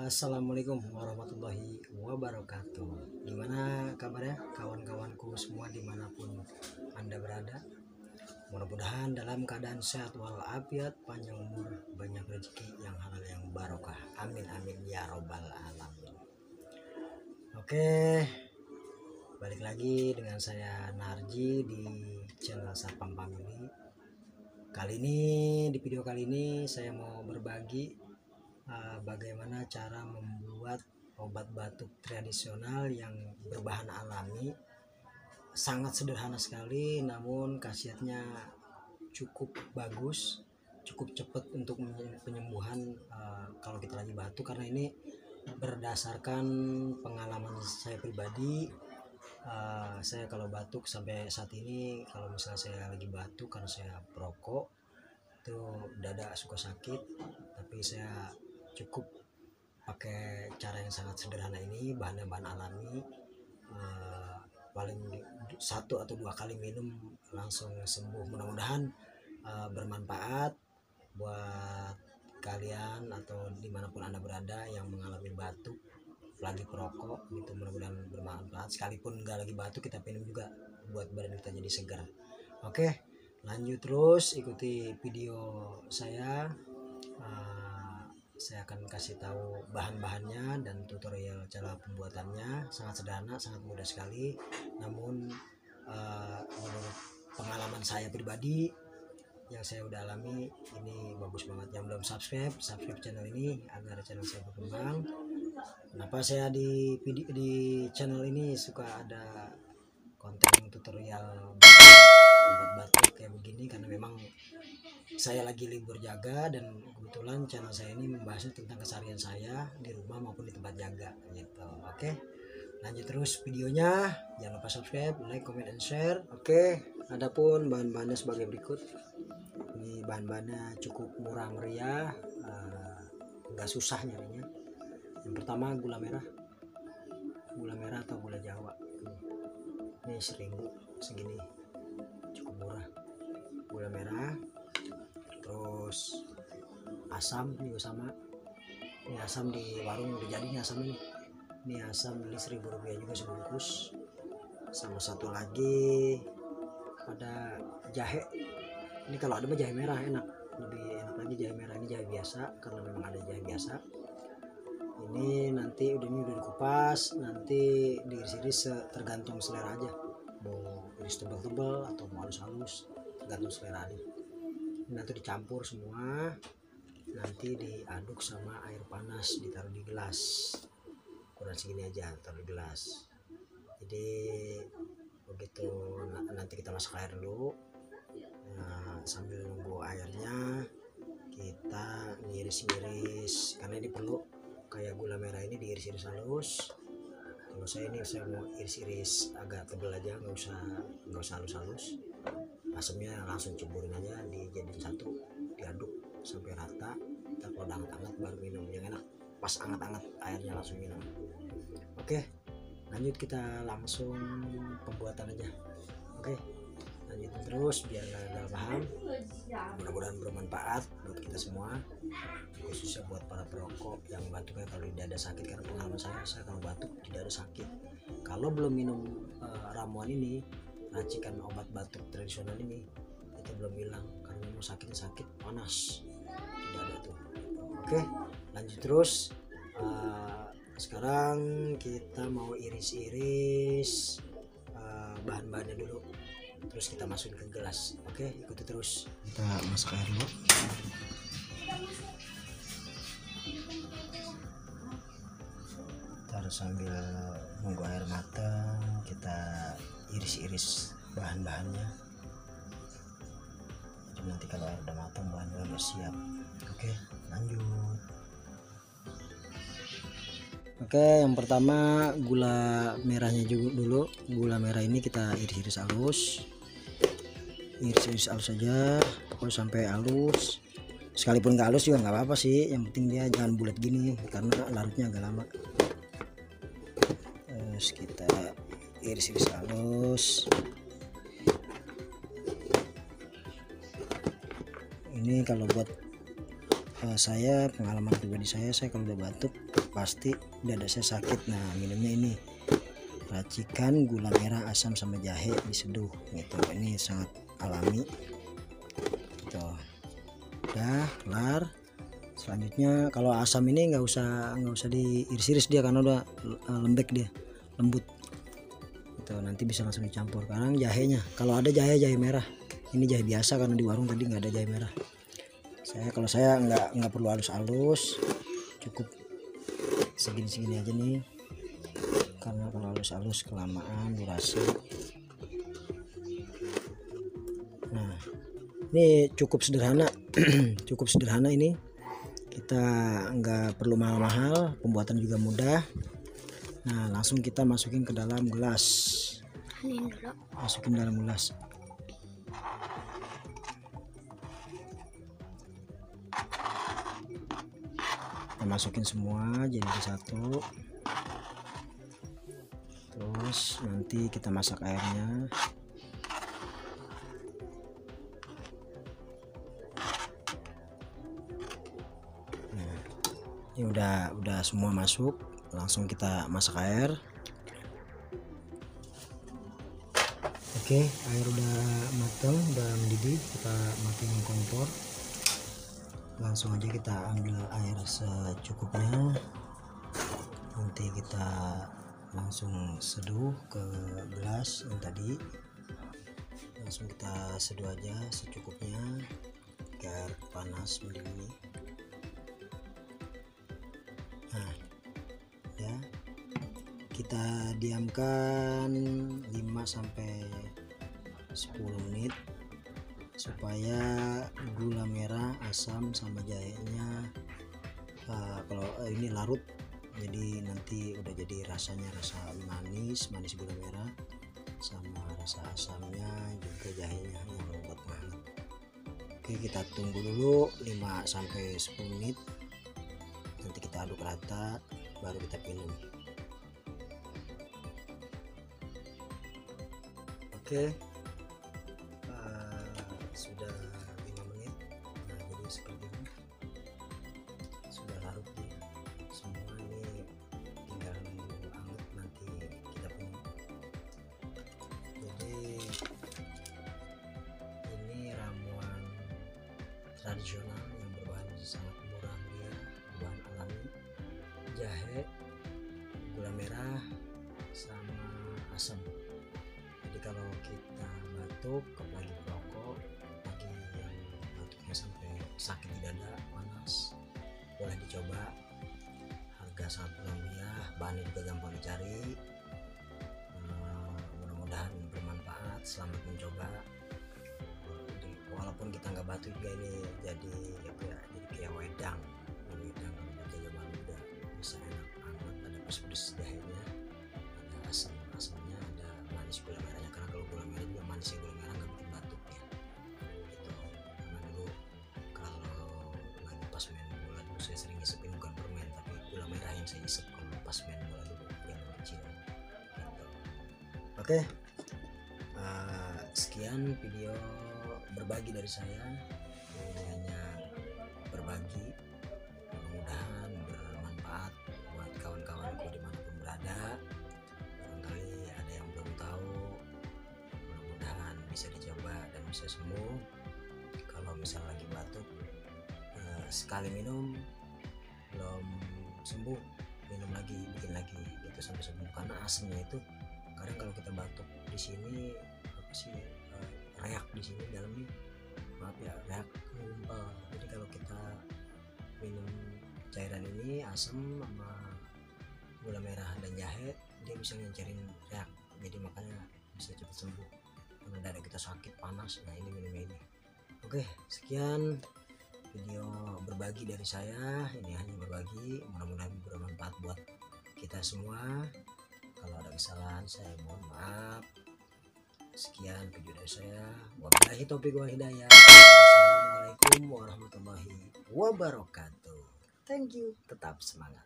Assalamualaikum warahmatullahi wabarakatuh. Gimana kabarnya kawan-kawanku semua dimanapun Anda berada? Mudah-mudahan dalam keadaan sehat walafiat, panjang umur, banyak rezeki yang halal yang barokah. Amin amin ya robbal alamin. Oke, balik lagi dengan saya Narji di channel Sapam Family. Di video kali ini saya mau berbagi bagaimana cara membuat obat batuk tradisional yang berbahan alami. Sangat sederhana sekali, namun khasiatnya cukup bagus, cukup cepat untuk penyembuhan kalau kita lagi batuk, karena ini berdasarkan pengalaman saya pribadi. Saya kalau batuk sampai saat ini, kalau misalnya saya lagi batuk karena saya perokok, itu dada suka sakit, tapi saya cukup pakai cara yang sangat sederhana ini, bahan-bahan alami. Paling 1 atau 2 kali minum langsung sembuh. Mudah-mudahan bermanfaat buat kalian atau dimanapun Anda berada yang mengalami batuk, lagi perokok gitu. Mudah-mudahan bermanfaat. Sekalipun nggak lagi batuk, kita minum juga buat badan kita jadi segar. Oke, lanjut terus ikuti video saya. Saya akan kasih tahu bahan-bahannya dan tutorial cara pembuatannya. Sangat sederhana, sangat mudah sekali, namun menurut pengalaman saya pribadi yang saya udah alami, ini bagus banget. Yang belum subscribe channel ini agar channel saya berkembang. Kenapa saya di channel ini suka ada konten tutorial obat batuk kayak begini, karena memang saya lagi libur jaga dan kebetulan channel saya ini membahasnya tentang keseharian saya di rumah maupun di tempat jaga gitu. Oke, lanjut terus videonya. Jangan lupa subscribe, like, comment, and share. Oke, adapun bahan-bahannya sebagai berikut. Ini bahan-bahannya cukup murah meriah, nggak susah nyarinya. Yang pertama gula merah atau gula Jawa. Ini 1.000 segini, cukup murah. Gula merah, terus asam juga sama. Ini asam di warung udah jadi nih asam ini. Ini asam beli Rp1.000 juga sebungkus. Sama satu lagi ada jahe. Ini kalau ada jahe merah enak, lebih enak lagi jahe merah. Ini jahe biasa karena memang ada jahe biasa. Ini nanti udah dikupas, nanti diiris-iris tergantung selera aja. Mau iris tebal-tebal atau mau halus-halus, tergantung selera aja. Nanti dicampur semua, nanti diaduk sama air panas, ditaruh di gelas. Kurang segini aja, taruh di gelas. Jadi begitu nanti kita masuk air dulu. Nah, sambil nunggu airnya kita ngiris-ngiris, karena ini perlu kayak gula merah ini diiris-iris halus. Kalau saya mau iris-iris agak tebal aja, nggak usah halus-halus. Asamnya langsung ceburin aja, dijadiin satu, diaduk sampai rata. Kita kalau udah hangat baru minum. Yang enak pas hangat airnya langsung minum. Oke, lanjut kita langsung pembuatan aja. Oke, lanjutin terus biar nggak paham. Mudah-mudahan bermanfaat buat kita semua, khususnya buat para perokok yang batuknya kalau di dada sakit. Karena pengalaman saya kalau batuk di dada sakit, kalau belum minum ramuan ini, racikan obat batuk tradisional ini, itu belum hilang, karena memang sakit panas di dada tuh. Oke, lanjut terus. Sekarang kita mau iris-iris bahan-bahannya dulu, terus kita masukin ke gelas. Oke, ikuti terus. Kita masak air dulu. Terus sambil nunggu air matang, kita iris-iris bahan-bahannya. Jadi nanti kalau air udah matang, bahan-bahan udah siap. Oke, lanjut. Oke, yang pertama gula merahnya juga dulu. Gula merah ini kita iris-iris halus. Iris-iris halus aja, pokoknya sampai halus. Sekalipun nggak halus juga nggak apa-apa sih, yang penting dia jangan bulat gini karena larutnya agak lama. Terus kita iris-iris halus. Ini kalau buat saya pengalaman pribadi saya kalau udah batuk pasti dada saya sakit. Nah, minumnya ini racikan gula merah, asam sama jahe diseduh gitu. Ini sangat alami gitu. Udah kelar. Selanjutnya kalau asam ini nggak usah diiris-iris dia karena udah lembek, dia lembut gitu. Nanti bisa langsung dicampur. Sekarang jahenya, kalau ada jahe merah, ini jahe biasa karena di warung tadi nggak ada jahe merah. Kalau saya nggak perlu halus-halus, cukup segini aja nih, karena kalau halus-halus kelamaan durasi. Nah, ini cukup sederhana cukup sederhana ini, kita nggak perlu mahal-mahal, pembuatan juga mudah. Nah, langsung kita masukin ke dalam gelas. Masukin dalam gelas. Kita masukin semua jadi satu. Terus nanti kita masak airnya. Nah, ini udah semua masuk, langsung kita masak air. Oke, air udah mateng, udah mendidih, kita matiin kompor. Langsung aja kita ambil air secukupnya. Nanti kita langsung seduh ke gelas yang tadi. Langsung kita seduh aja secukupnya agar panas mendidih. Nah, ya, kita diamkan 5-10 menit supaya gula merah, asam sama jahenya kalau ini larut, jadi nanti udah jadi rasanya rasa manis gula merah sama rasa asamnya juga jahenya yang membuat menghangat. Oke, kita tunggu dulu 5-10 menit, nanti kita aduk rata baru kita minum. Oke, sudah 5 menit. Nah, jadi seperti ini sudah larut ya semua. Ini tinggal nunggu hangat, nanti kita minum. Jadi ini ramuan tradisional yang berbahan sangat murah meriah, berbahan alami, jahe, gula merah sama asam. Jadi kalau kita batuk, apalagi merokok, bagi yang batuknya sampai sakit di dada, panas, boleh dicoba. Harga sangat murah, bahannya juga gampang dicari. Mudah-mudahan bermanfaat. Selamat mencoba. Walaupun kita nggak batuk juga, ini jadi kayak wedang kalau jaga malam udah bisa enak banget. Ada pedes jahenya, ada asamnya, ada manis gula merahnya, karena kalau gula merah juga manis, gula merah nggak bikin batuk ya gitu. Karena dulu kalau lagi pas main bola dulu saya sering ngisepin, bukan permen tapi gula merah yang saya isep kalau pas main bola dulu yang kecil gitu. Oke, sekian video berbagi dari saya. Ini hanya berbagi, mudah-mudahan bermanfaat buat kawan-kawanku dimanapun berada. Barangkali ada yang belum tahu, mudah-mudahan bisa dicoba dan bisa sembuh. Kalau misal lagi batuk, sekali minum belum sembuh, minum lagi, bikin lagi gitu sampai sembuh. Karena asamnya itu kadang kalau kita batuk di sini reak di sini dalamnya, maaf ya, reak ngumpal. Jadi kalau kita minum cairan ini asam sama gula merah dan jahe, dia bisa ngencerin reak, jadi makanya bisa cepat sembuh karena dada kita sakit panas. Nah, ini minum ini. Oke, sekian video berbagi dari saya. Ini hanya berbagi, mudah-mudahan bermanfaat buat kita semua. Kalau ada kesalahan saya mohon maaf. Sekian video dari saya. Wabillahi taufiq wal hidayah. Assalamualaikum warahmatullahi wabarakatuh. Thank you. Tetap semangat.